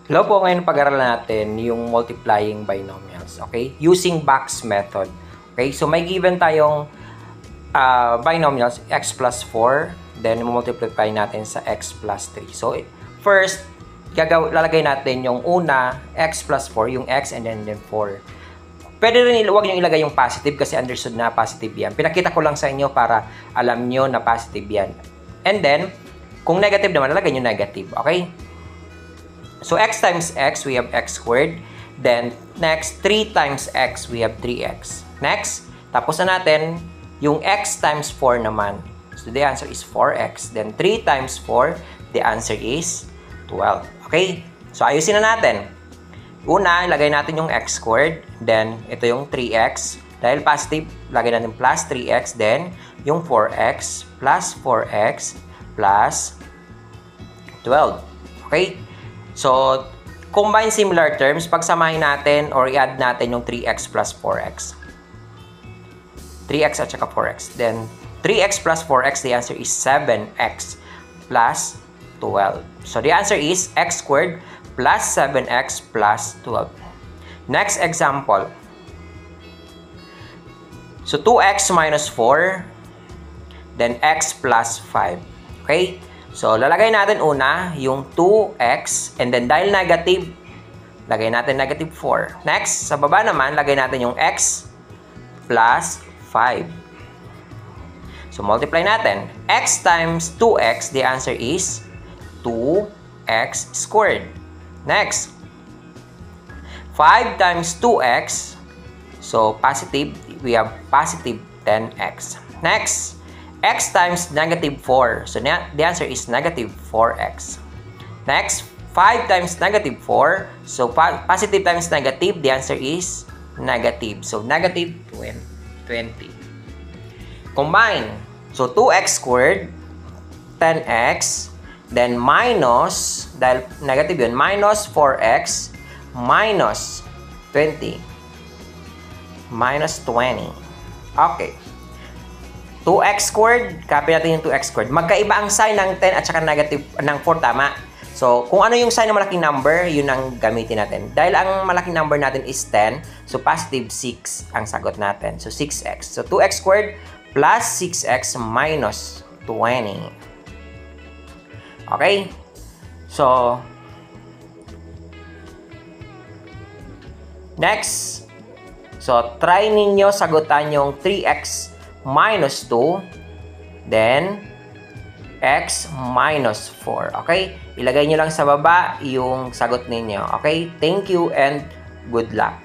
Hello po, ngayon pag-aralan natin yung multiplying binomials, okay? Using Box method. Okay, so may given tayong binomials, x plus 4, then multiply natin sa x plus 3. So, first, lalagay natin yung una, x plus 4, yung x and then 4. Pwede rin, huwag nyo ilagay yung positive kasi understood na positive yan. Pinakita ko lang sa inyo para alam nyo na positive yan. And then, kung negative naman, lalagay nyo negative, okay? So, x times x, we have x squared. Then, next, 3 times x, we have 3x. Next, tapos na natin yung x times 4 naman. So, the answer is 4x. Then, 3 times 4, the answer is 12. Okay? So, ayusin na natin. Una, lagay natin yung x squared. Then, ito yung 3x. Dahil positive, lagay natin plus 3x. Then, yung 4x plus 4x plus 12. Okay? So, combine similar terms, pagsamahin natin or i-add natin yung 3x plus 4x. 3x at saka 4x. Then, 3x plus 4x, the answer is 7x plus 12. So, the answer is x squared plus 7x plus 12. Next example. So, 2x minus 4, then x plus 5. Okay? So, lalagay natin una yung 2x and then dahil negative, lagay natin negative 4. Next, sa baba naman, lagay natin yung x plus 5. So, multiply natin. X times 2x, the answer is 2x squared. Next, 5 times 2x, so positive, we have positive 10x. Next, x times negative 4. So, the answer is negative 4x. Next, 5 times negative 4. So, positive times negative, the answer is negative. So, negative 20. Combine. So, 2x squared, 10x, then minus, dahil negative yun, minus 4x, minus 20. Minus 20. Okay. 2x squared, copy natin yung 2x squared. Magkaiba ang sign ng 10 at saka negative ng 4, tama? So, kung ano yung sign ng malaking number, yun ang gamitin natin. Dahil ang malaking number natin is 10, so positive 6 ang sagot natin. So, 6x. So, 2x squared plus 6x minus 20. Okay? So, next. So, try ninyo sagutan yung 3x minus 2, then x minus 4. Okay? Ilagay nyo lang sa baba yung sagot ninyo. Okay? Thank you and good luck.